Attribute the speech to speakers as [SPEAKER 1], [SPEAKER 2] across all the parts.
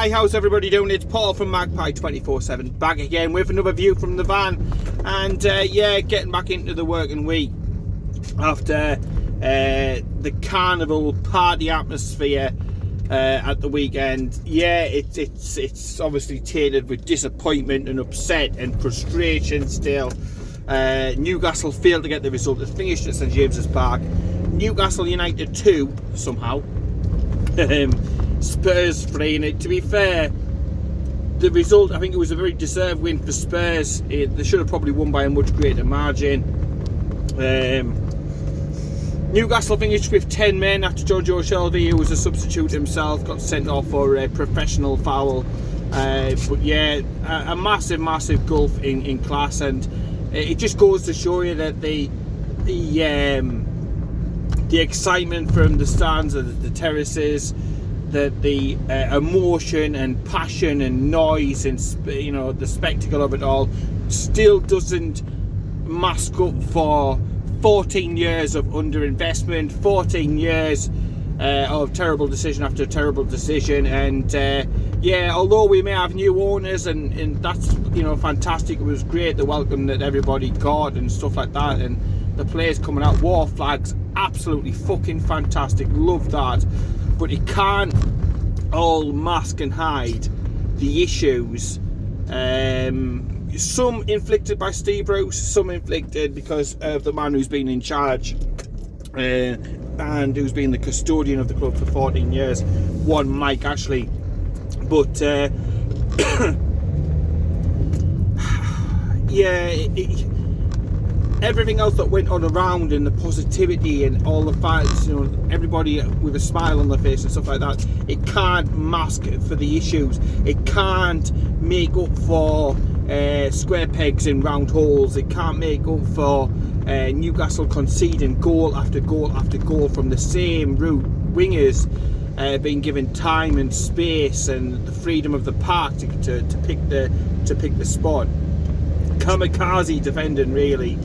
[SPEAKER 1] Hi, how's everybody doing? It's Paul from Magpie 24/7 back again with another view from the van, and yeah, getting back into the working week after the carnival party atmosphere at the weekend. Yeah, it's obviously tainted with disappointment and upset and frustration still. Newcastle failed to get the result. It finished at St James's Park. Newcastle United 2 somehow. Spurs 3 in it. To be fair, the result, I think it was a very deserved win for Spurs. They should have probably won by a much greater margin. Newcastle finished with 10 men after Jojo Shelby, who was a substitute himself, got sent off for a professional foul. But yeah, a massive gulf in class, and it just goes to show you that the excitement from the stands of the terraces, that the emotion and passion and noise and the spectacle of it all still doesn't mask up for 14 years of underinvestment, 14 years of terrible decision after terrible decision. And yeah, although we may have new owners and that's fantastic, it was great, the welcome that everybody got and stuff like that, and the players coming out, war flags, absolutely fucking fantastic, love that. But it can't all mask and hide the issues, some inflicted by Steve Bruce, some inflicted because of the man who's been in charge and who's been the custodian of the club for 14 years, one Mike Ashley. But yeah, everything else that went on around, and the positivity and all the facts, everybody with a smile on their face and stuff like that, it can't mask for the issues. It can't make up for square pegs in round holes. It can't make up for Newcastle conceding goal after goal after goal from the same route. Wingers being given time and space and the freedom of the park to pick the spot. Kamikaze defending, really.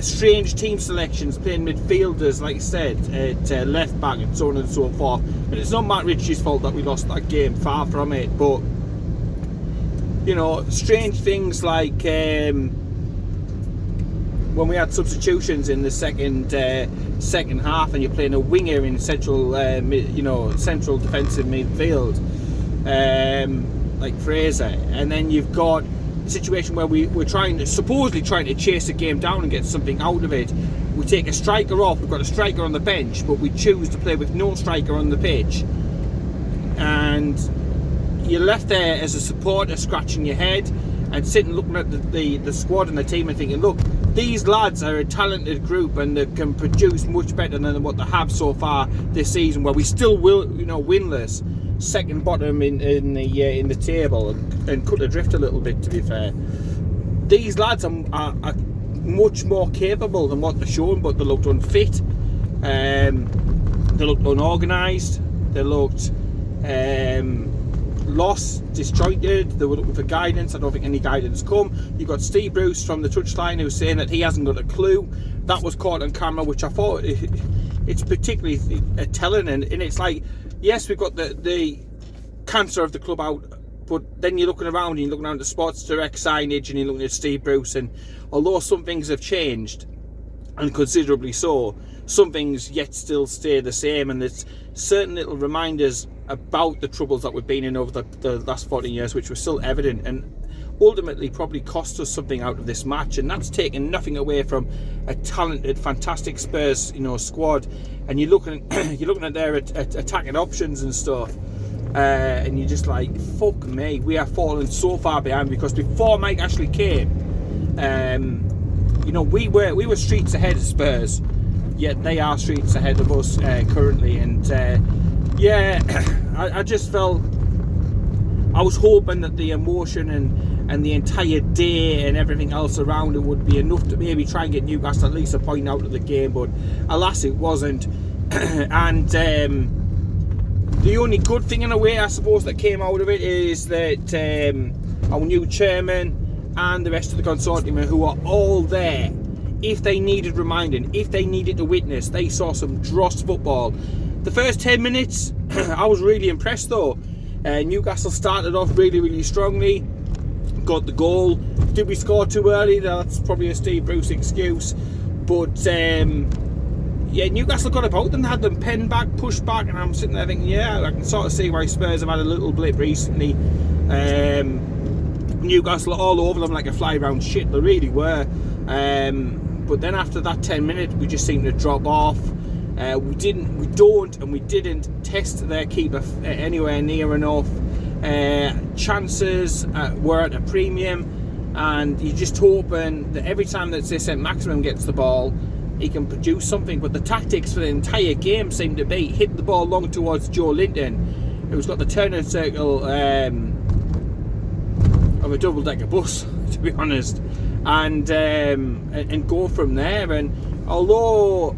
[SPEAKER 1] Strange team selections, playing midfielders, like I said, at left back and so on and so forth. And it's not Matt Ritchie's fault that we lost that game, far from it. But strange things like when we had substitutions in the second half, and you're playing a winger in central defensive midfield, like Fraser, and then you've got situation where we're supposedly trying to chase a game down and get something out of it. We take a striker off, we've got a striker on the bench, but we choose to play with no striker on the pitch, and you're left there as a supporter scratching your head and sitting looking at the squad and the team and thinking, look, these lads are a talented group and they can produce much better than what they have so far this season, where we still will winless, second bottom in the table, and cut adrift a little bit, to be fair. These lads are much more capable than what they're showing, but they looked unfit, they looked unorganised, they looked lost, disjointed, they were looking for guidance. I don't think any guidance come. You got Steve Bruce from the touchline who's saying that he hasn't got a clue. That was caught on camera, which I thought it's particularly telling, and it's like, yes, we've got the cancer of the club out, but then you're looking around and you're looking around the Sports Direct signage and you're looking at Steve Bruce, and although some things have changed, and considerably so, some things yet still stay the same, and there's certain little reminders about the troubles that we've been in over the last 14 years, which were still evident and ultimately probably cost us something out of this match. And that's taking nothing away from a talented, fantastic Spurs squad, and you're looking at their attacking options and stuff, and you're just like, fuck me, we are falling so far behind, because before Mike Ashley came, we were streets ahead of Spurs, yet they are streets ahead of us currently. And yeah, I just felt, I was hoping that the emotion and the entire day and everything else around it would be enough to maybe try and get Newcastle at least a point out of the game, but alas, it wasn't. And the only good thing in a way, I suppose, that came out of it is that our new chairman and the rest of the consortium, who are all there, if they needed reminding, if they needed to witness, they saw some dross football. The first 10 minutes, I was really impressed though. Newcastle started off really, really strongly, got the goal. Did we score too early? That's probably a Steve Bruce excuse. But yeah, Newcastle got about them, had them penned back, pushed back, and I'm sitting there thinking, yeah, I can sort of see why Spurs have had a little blip recently. Newcastle all over them like a fly round shit, they really were. But then after that 10 minutes, we just seemed to drop off. We didn't test their keeper anywhere near enough. Chances were at a premium, and you're just hoping that every time that say St. Maximin gets the ball, he can produce something. But the tactics for the entire game seem to be hit the ball long towards Joe Linton, who's got the turning circle of a double-decker bus, to be honest, and go from there. And although,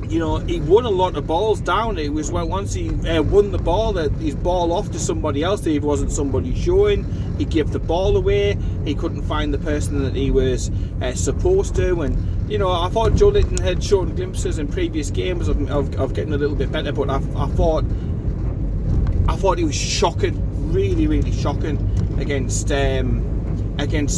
[SPEAKER 1] you know, he won a lot of balls down, it was once he won the ball, that his ball off to somebody else, that he wasn't somebody showing, he gave the ball away, he couldn't find the person that he was supposed to. And you know, I thought Joe Linton had shown glimpses in previous games of getting a little bit better, but I thought he was shocking, really, really shocking against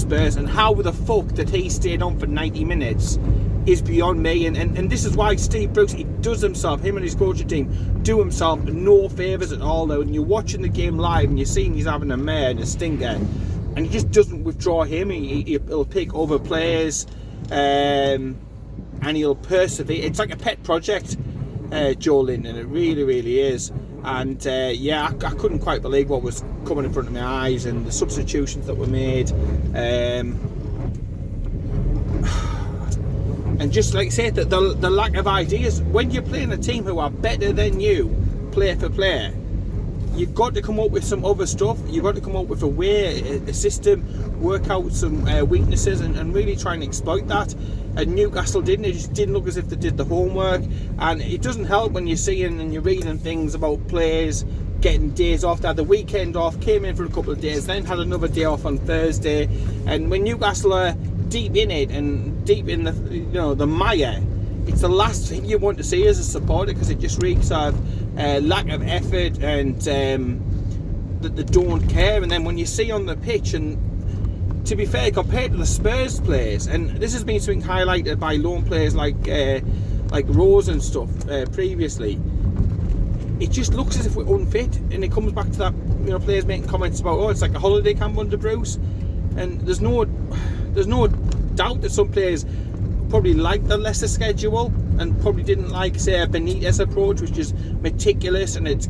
[SPEAKER 1] Spurs. And how the fuck did he stay on for 90 minutes is beyond me. And this is why Steve Bruce, he does himself, him and his coaching team, do himself no favours at all. Though, when you're watching the game live and you're seeing he's having a mare and a stinker, and he just doesn't withdraw him, he'll pick other players, and he'll persevere. It's like a pet project, Joe Linton, it really, really is. And yeah, I couldn't quite believe what was coming in front of my eyes, and the substitutions that were made. And just like I said, the lack of ideas. When you're playing a team who are better than you, player for player, you've got to come up with some other stuff. You've got to come up with a way, a system, work out some weaknesses, and really try and exploit that. And Newcastle didn't. It just didn't look as if they did the homework. And it doesn't help when you're seeing and you're reading things about players getting days off. They had the weekend off, came in for a couple of days, then had another day off on Thursday. And when Newcastle are deep in it and deep in the, you know, the mire, it's the last thing you want to see as a supporter, because it just reeks of lack of effort and that they don't care. And then when you see on the pitch, and to be fair, compared to the Spurs players, and this has been something highlighted by loan players like Rose and stuff previously, it just looks as if we're unfit. And it comes back to that, you know, players making comments about, oh, it's like a holiday camp under Bruce. And there's no doubt that some players probably liked the lesser schedule and probably didn't like, say, a Benitez approach, which is meticulous and it's,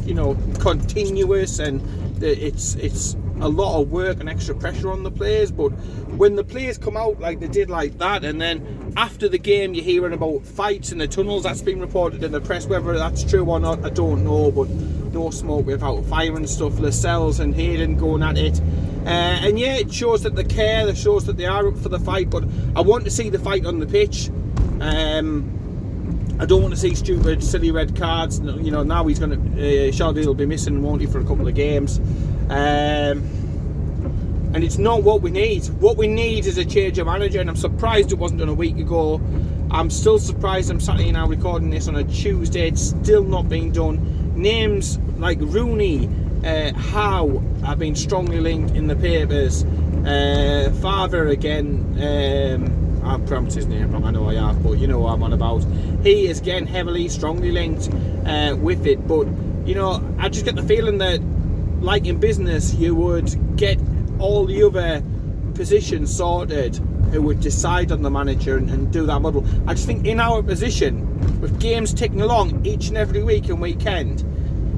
[SPEAKER 1] you know, continuous, and it's a lot of work and extra pressure on the players. But when the players come out like they did like that, and then after the game you're hearing about fights in the tunnels, that's been reported in the press. Whether that's true or not, I don't know, but no smoke without fire and stuff. Lascelles and Hayden going at it, and yeah, it shows that they care, it shows that they are up for the fight. But I want to see the fight on the pitch. I don't want to see stupid, silly red cards. You know, now he's going to, Shelby will be missing, won't he, for a couple of games. And it's not what we need. What we need is a change of manager, and I'm surprised it wasn't done a week ago. I'm still surprised I'm sat here now recording this on a Tuesday. It's still not being done. Names like Rooney, Howe have been strongly linked in the papers. Father again, I pronounced his name wrong, I know I have, but you know what I'm on about. He is again heavily, strongly linked with it. But, you know, I just get the feeling that, like in business, you would get all the other positions sorted who would decide on the manager and do that model. I just think in our position, with games ticking along each and every week and weekend,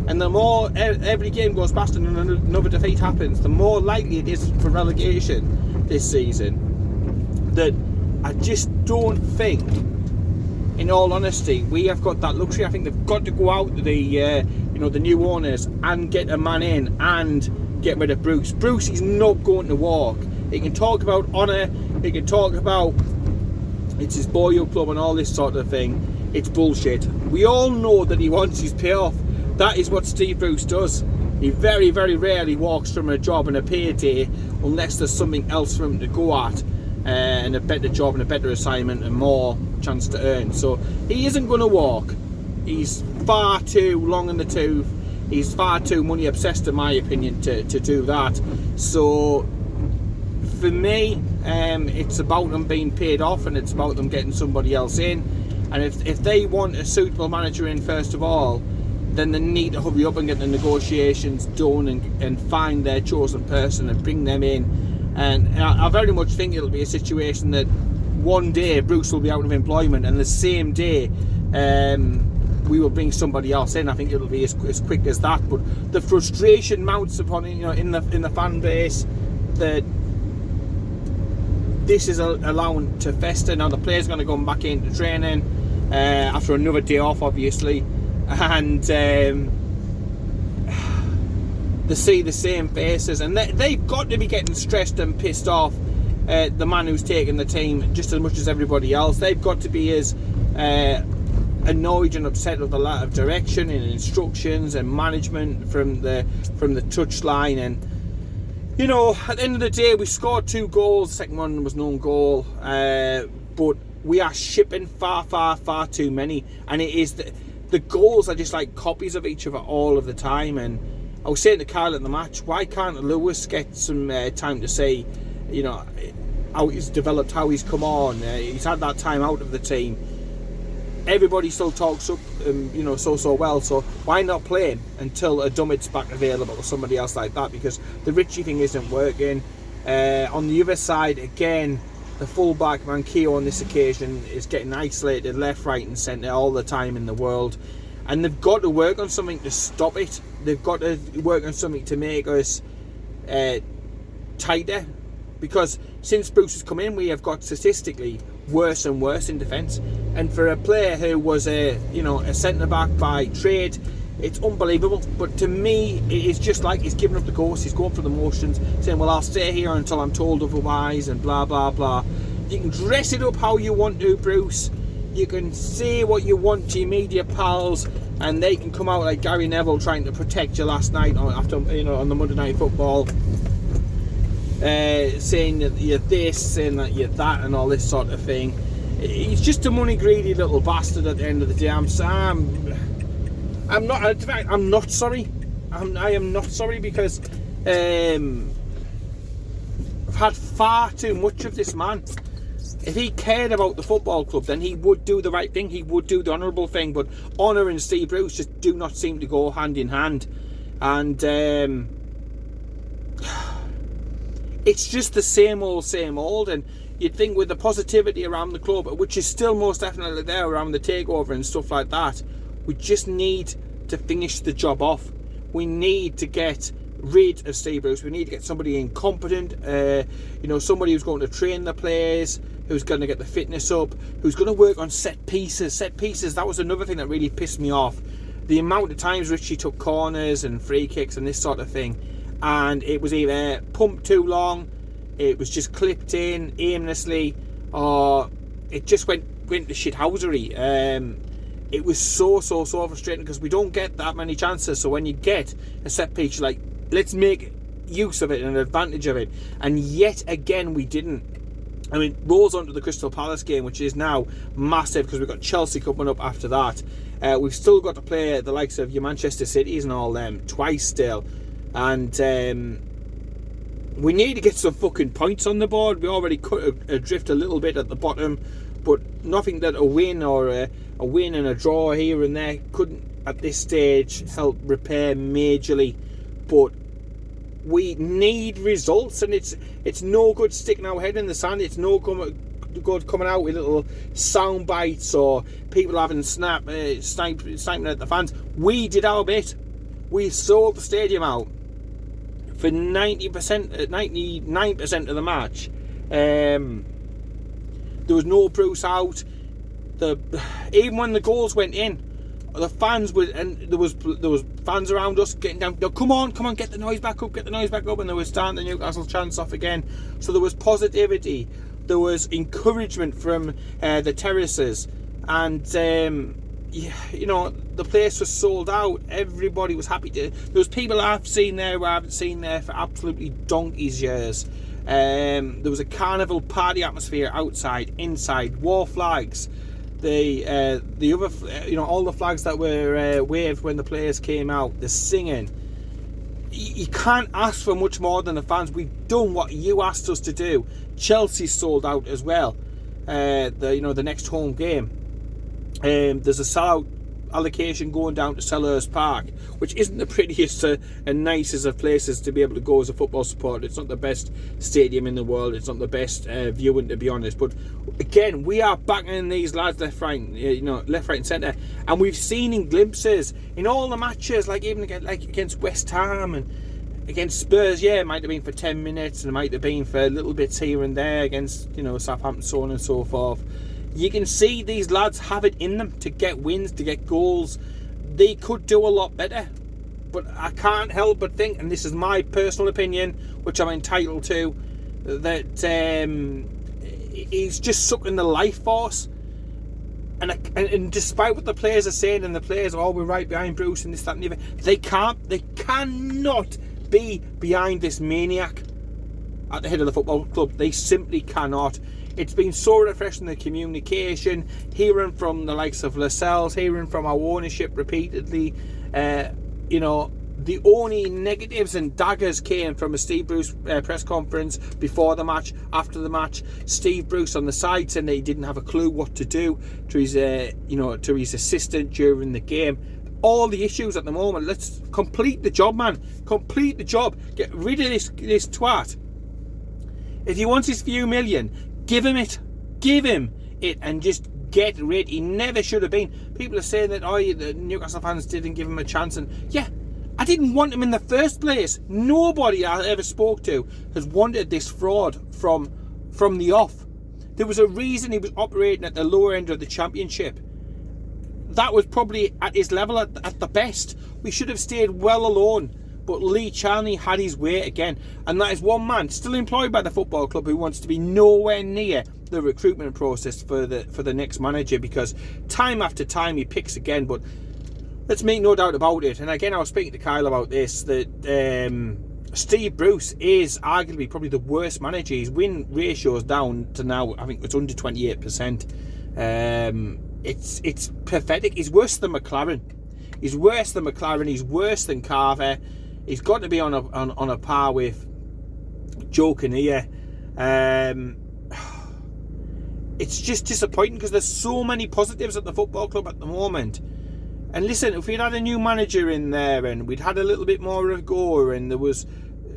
[SPEAKER 1] and the more every game goes past and another defeat happens, the more likely it is for relegation this season. That I just don't think, in all honesty, we have got that luxury. I think they've got to go out to the you know, the new owners and get a man in and get rid of Bruce. Bruce is not going to walk. He can talk about honour, he can talk about it's his boyhood club and all this sort of thing. It's bullshit. We all know that he wants his payoff. That is what Steve Bruce does. He very, very rarely walks from a job and a payday unless there's something else for him to go at, and a better job and a better assignment and more chance to earn. So he isn't going to walk. He's far too long in the tooth. He's far too money obsessed, in my opinion, to do that. So for me, it's about them being paid off, and it's about them getting somebody else in. And if they want a suitable manager in first of all, then they need to hurry up and get the negotiations done and find their chosen person and bring them in. And I very much think it'll be a situation that one day Bruce will be out of employment, and the same day we will bring somebody else in. I think it'll be as quick as that. But the frustration mounts upon in the fan base that this is allowing to fester. Now the players going to go back into training after another day off, obviously, and they see the same faces, and they've got to be getting stressed and pissed off. The man who's taking the team just as much as everybody else. They've got to be as annoyed and upset with the lack of direction and instructions and management from the touchline. And at the end of the day, we scored 2 goals. The second one was no own goal, but we are shipping far too many, and it is the goals are just like copies of each other all of the time. And I was saying to Kyle at the match, why can't Lewis get some time to say, how he's developed, how he's come on? He's had that time out of the team. Everybody still talks up, so well. So why not play him until a Dummett's back available or somebody else like that? Because the Richie thing isn't working. On the other side, again, the fullback Manquillo on this occasion is getting isolated left, right, and centre all the time in the world. And they've got to work on something to stop it. They've got to work on something to make us tighter. Because since Bruce has come in, we have got statistically worse and worse in defence. And for a player who was a centre-back by trade, it's unbelievable. But to me, it is just like he's giving up the ghost. He's going through the motions, saying, well, I'll stay here until I'm told otherwise, and blah, blah, blah. You can dress it up how you want to, Bruce. You can say what you want to your media pals, and they can come out like Gary Neville trying to protect you last night on the Monday Night Football, saying that you're this, saying that you're that, and all this sort of thing. He's just a money greedy little bastard at the end of the day. I'm not sorry. I am not sorry, because I've had far too much of this man. If he cared about the football club, then he would do the right thing. He would do the honourable thing. But Honour and Steve Bruce just do not seem to go hand in hand. And it's just the same old. And you'd think with the positivity around the club, which is still most definitely there around the takeover and stuff like that, we just need to finish the job off. We need to get rid of Steve Bruce. We need to get somebody incompetent, somebody who's going to train the players, who's going to get the fitness up, who's going to work on set pieces. That was another thing that really pissed me off. The amount of times Richie took corners and free kicks and this sort of thing, and it was either pumped too long, it was just clipped in aimlessly, or it just went to shithousery. It was so frustrating, because we don't get that many chances. So when you get a set piece, you're like, let's make use of it and an advantage of it. And yet again, we didn't. I mean, rolls onto the Crystal Palace game, which is now massive, because we've got Chelsea coming up after that. We've still got to play the likes of your Manchester Cities and all them twice still. And we need to get some fucking points on the board. We already cut adrift a little bit at the bottom, but nothing that a win or a win and a draw here and there couldn't at this stage help repair majorly. But we need results, and it's no good sticking our head in the sand. It's no good coming out with little sound bites or people having sniping at the fans. We did our bit. We sold the stadium out for 99% of the match. There was no Bruce out. Even when the goals went in, the fans were, and there was fans around us getting down. Come on, get the noise back up, and they were starting the Newcastle chants off again. So there was positivity, there was encouragement from the terraces, and the place was sold out. Everybody was happy to. There was people I've seen there who I haven't seen there for absolutely donkey's years. There was a carnival party atmosphere outside, inside, war flags. the other, all the flags that were waved when the players came out, the singing. You can't ask for much more than the fans. We've done what you asked us to do. Chelsea's sold out as well. The next home game. There's a sellout allocation going down to Selhurst Park, which isn't the prettiest and nicest of places to be able to go as a football supporter. It's not the best stadium in the world. It's not the best viewing, to be honest. But again, we are backing these lads left, right, and centre, and we've seen in glimpses in all the matches, like even against West Ham and against Spurs. Yeah, it might have been for 10 minutes, and it might have been for little bits here and there against Southampton, so on and so forth. You can see these lads have it in them to get wins, to get goals. They could do a lot better. But I can't help but think, and this is my personal opinion, which I'm entitled to, that he's just sucking the life force. And despite what the players are saying, and the players, we're right behind Bruce and this, that and the other, they cannot be behind this maniac at the head of the football club. They simply cannot. It's been so refreshing, the communication, hearing from the likes of Lascelles, hearing from our ownership repeatedly. The only negatives and daggers came from a Steve Bruce press conference before the match, after the match. Steve Bruce on the side saying that he didn't have a clue what to do to his assistant during the game. All the issues at the moment. Let's complete the job, man. Complete the job. Get rid of this twat. If he wants his few million, give him it. Give him it and just get rid. He never should have been. People are saying that the Newcastle fans didn't give him a chance, and yeah, I didn't want him in the first place. Nobody I ever spoke to has wanted this fraud from the off. There was a reason he was operating at the lower end of the Championship. That was probably at his level at the best. We should have stayed well alone. But Lee Charney had his way again, and that is one man still employed by the football club who wants to be nowhere near the recruitment process for the next manager, because time after time he picks again. But let's make no doubt about it, and again I was speaking to Kyle about this, that Steve Bruce is arguably probably the worst manager. His win ratio is down to now, I think it's under 28%. It's pathetic. He's worse than McLaren. He's worse than McLaren. He's worse than Carver. He's got to be on a par with Joe Kinnear. It's just disappointing because there's so many positives at the football club at the moment. And listen, if we'd had a new manager in there and we'd had a little bit more of a go, and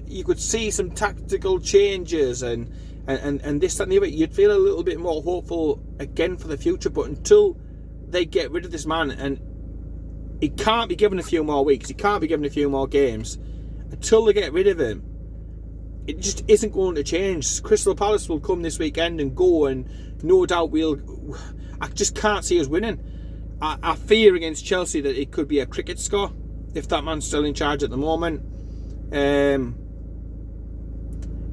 [SPEAKER 1] you could see some tactical changes and this, that and the other, you'd feel a little bit more hopeful again for the future. But until they get rid of this man, and he can't be given a few more weeks, he can't be given a few more games, until they get rid of him, it just isn't going to change. Crystal Palace will come this weekend and go, and no doubt I just can't see us winning. I fear against Chelsea that it could be a cricket score if that man's still in charge at the moment.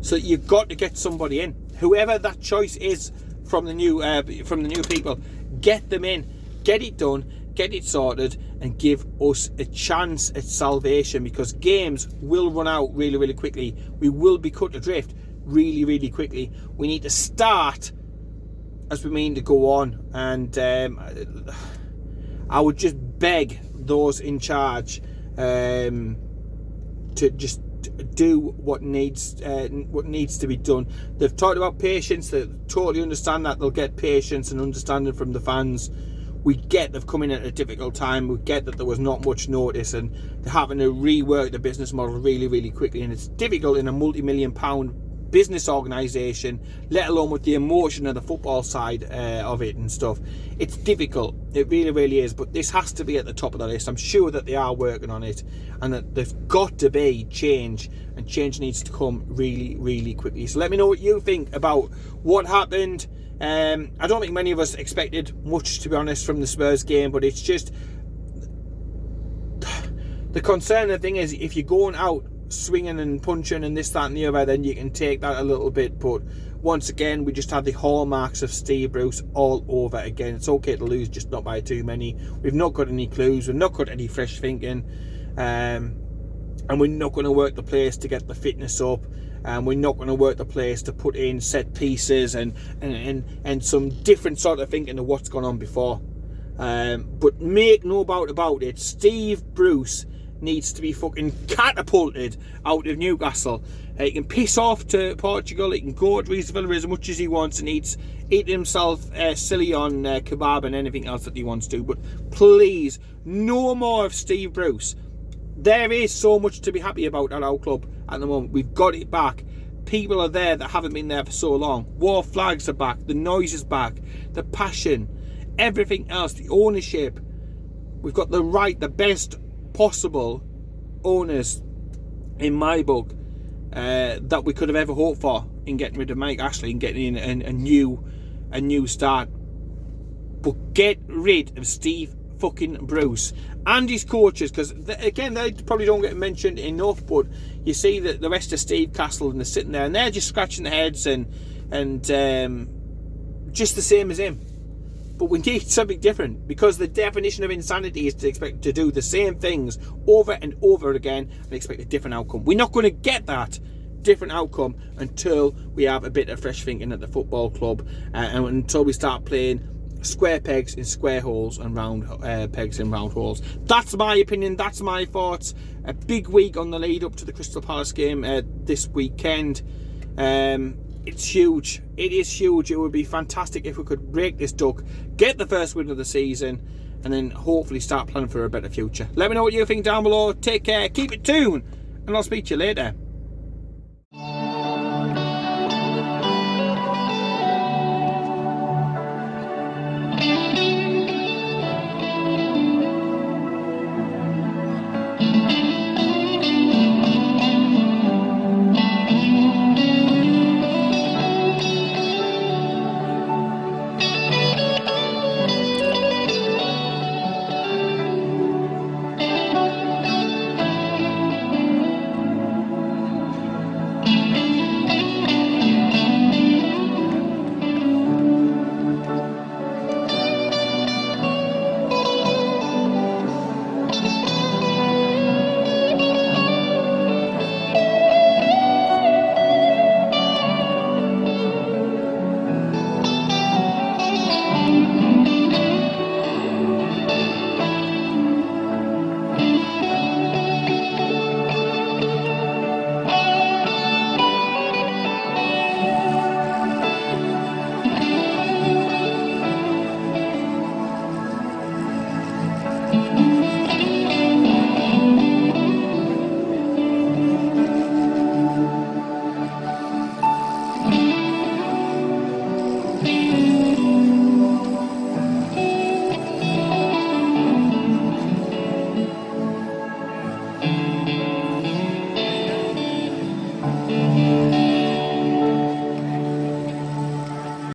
[SPEAKER 1] So you've got to get somebody in, whoever that choice is from the new people. Get them in, get it done, get it sorted, and give us a chance at salvation, because games will run out really, really quickly. We will be cut adrift really, really quickly. We need to start as we mean to go on, and I would just beg those in charge to just do what needs to be done. They've talked about patience. They totally understand that. They'll get patience and understanding from the fans. We get they've come in at a difficult time. We get that there was not much notice, and they're having to rework the business model really, really quickly. And it's difficult in a multi-million-pound business organisation, let alone with the emotion of the football side of it and stuff. It's difficult. It really, really is. But this has to be at the top of the list. I'm sure that they are working on it, and that there's got to be change, and change needs to come really, really quickly. So let me know what you think about what happened. I don't think many of us expected much, to be honest, from the Spurs game, but it's just the concerning thing is, if you're going out swinging and punching and this, that and the other, then you can take that a little bit. But once again, we just have the hallmarks of Steve Bruce all over again. It's okay to lose, just not by too many. We've not got any clues, we've not got any fresh thinking, and we're not going to work the players to get the fitness up. and we're not going to work the place to put in set pieces and some different sort of thinking of what's gone on before. But make no doubt about it, Steve Bruce needs to be fucking catapulted out of Newcastle. He can piss off to Portugal, he can go to his villa as much as he wants and eat himself silly on kebab and anything else that he wants to, but please, no more of Steve Bruce. There is so much to be happy about at our club at the moment. We've got it back. People are there that haven't been there for so long. War flags are back, the noise is back, the passion, everything else, the ownership. We've got the best possible owners in my book that we could have ever hoped for in getting rid of Mike Ashley and getting in a new start. But get rid of Steve fucking Bruce and his coaches, because again, they probably don't get mentioned enough, but you see that the rest of Steve Castle and they're sitting there and they're just scratching their heads and just the same as him. But we need something different, because the definition of insanity is to expect to do the same things over and over again and expect a different outcome. We're not going to get that different outcome until we have a bit of fresh thinking at the football club, and until we start playing square pegs in square holes and round pegs in round holes. That's my opinion, that's my thoughts. A big week on the lead up to the Crystal Palace game this weekend. It's huge. It is huge. It would be fantastic if we could break this duck, get the first win of the season, and then hopefully start planning for a better future. Let me know what you think down below. Take care, keep it tuned, and I'll speak to you later.